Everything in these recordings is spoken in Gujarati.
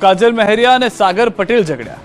કાજલ મહેરિયા અને સાગર પટેલ ઝઘડ્યા।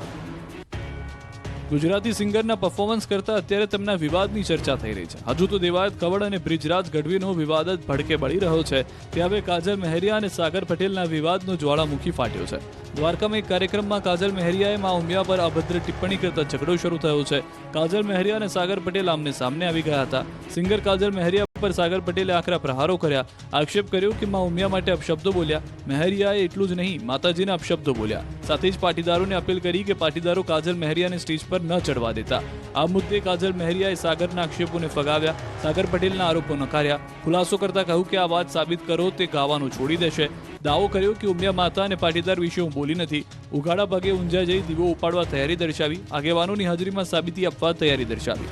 ગુજરાતી સિંગરના પરફોર્મન્સ કરતા અત્યારે તેમના વિવાદની ચર્ચા થઈ રહી છે। હજુ તો દેવાયત કવડ અને બ્રિજરાજ ગઢવીનો વિવાદ જ ભડકે બળી રહ્યો છે, ત્યાં હવે કાજલ મહેરિયા અને સાગર પટેલના વિવાદનો જ્વાળામુખી ફાટ્યો છે। દ્વારકામાં એક કાર્યક્રમમાં કાજલ મહેરિયાએ મા ઉમિયા પર અભદ્ર ટિપ્પણી કરતા ઝઘડો શરૂ થયો છે। કાજલ મહેરિયા અને સાગર પટેલ આમને સામને આવી ગયા હતા। સિંગર કાજલ મહેરિયા પર સાગર પટેલે આકરા પ્રહારો કર્યા, આક્ષેપ કર્યો કે મા ઉમિયા માટે અપશબ્દો બોલ્યા। મહેરિયાએ એટલું જ નહીં, માતાજીના અપશબ્દો બોલ્યા। સાથે જ પાટીદારોને અપીલ કરી કે પાટીદારો કાજલ મહેરિયાને સ્ટેજ પર ન ચડવા દેતા। આ મુદ્દે કાજલ મહેરિયાએ સાગરના આક્ષેપોને ફગાવ્યા, સાગર પટેલના આરોપો નકાર્યા। ખુલાસો કરતા કહ્યું કે આ વાત સાબિત કરો તે ગાવાનું છોડી દેશે। દાવો કર્યો કે ઉમિયા માતા અને પાટીદાર વિશે હું બોલી નથી। ઉઘાડા ભાગે ઊંઝા જઈ દીવો ઉપાડવા તૈયારી દર્શાવી, આગેવાનોની હાજરીમાં સાબિતી આપવા તૈયારી દર્શાવી।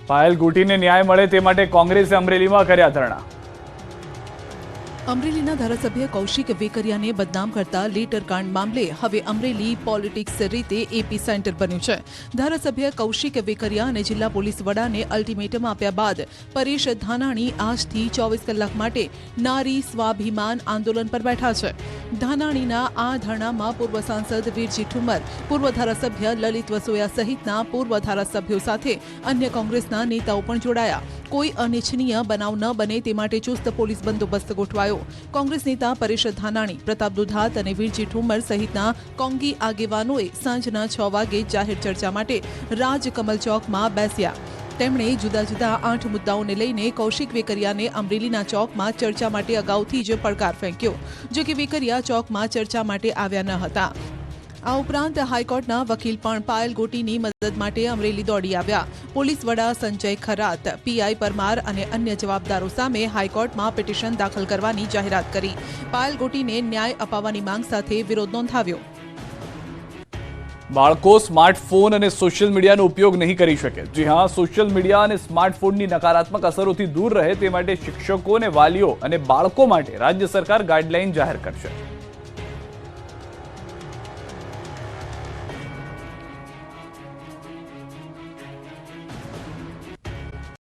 પાયલ ગોટીને ન્યાય મળે તે માટે કોંગ્રેસે અમરેલીમાં કર્યા ધરણા। અમરેલીના ધારાસભ્ય કૌશિક વેકરિયાને બદનામ કરતા લેટરકાંડ મામલે હવે અમરેલી પોલિટિક્સ રીતે એપી સેન્ટર બન્યું છે। ધારાસભ્ય કૌશિક વેકરિયા અને જિલ્લા પોલીસ વડાને અલ્ટિમેટમ આપ્યા બાદ પરેશ ધાનાણી આજથી 24 કલાક માટે નારી સ્વાભિમાન આંદોલન પર બેઠા છે। ધાનાણીના આ ધરણામાં પૂર્વ સાંસદ વીરજી ઠુમ્મર, પૂર્વ ધારાસભ્ય લલિત વસોયા સહિતના પૂર્વ ધારાસભ્યો સાથે અન્ય કોંગ્રેસના નેતાઓ પણ જોડાયા। કોઈ અનિચ્છનીય બનાવ ન બને તે માટે ચુસ્ત પોલીસ બંદોબસ્ત ગોઠવાયો। કોંગ્રેસ નેતા પરેશ ધાનાણી, પ્રતાપ દુધાત અને વીરજી ઠુમ્મર સહિતના કોંગી આગેવાનોએ સાંજના 6 વાગે જાહેર ચર્ચા માટે રાજકમલ ચોકમાં બેસ્યા। તેમણે જુદા જુદા 8 મુદ્દાઓને લઈને કૌશિક વેકરિયાને અમરેલીના ચોકમાં ચર્ચા માટે અગાઉથી જ પડકાર ફેંક્યો, જો કે વેકરિયા ચોકમાં ચર્ચા માટે આવ્યા ન હતા। આ ઉપરાંત હાઈકોર્ટના વકીલ પણ પાયલ ગોટીની મદદ માટે અમરેલી દોડી આવ્યા। પોલીસ વડા સંજય ખરાત, પીઆઈ પરમાર અને અન્ય જવાબદારો સામે હાઈકોર્ટમાં પિટિશન દાખલ કરવાની જાહેરાત કરી। પાયલ ગોટીને ન્યાય અપાવવાની માંગ સાથે વિરોધ નોંધાવ્યો। બાળકો સ્માર્ટફોન અને સોશિયલ મીડિયાનો ઉપયોગ નહીં કરી શકે। જી હા, સોશિયલ મીડિયા અને સ્માર્ટફોનની નકારાત્મક અસરોથી દૂર રહે તે માટે શિક્ષકો અને વાલીઓ અને બાળકો માટે રાજ્ય સરકાર ગાઈડલાઈન જાહેર કરશે।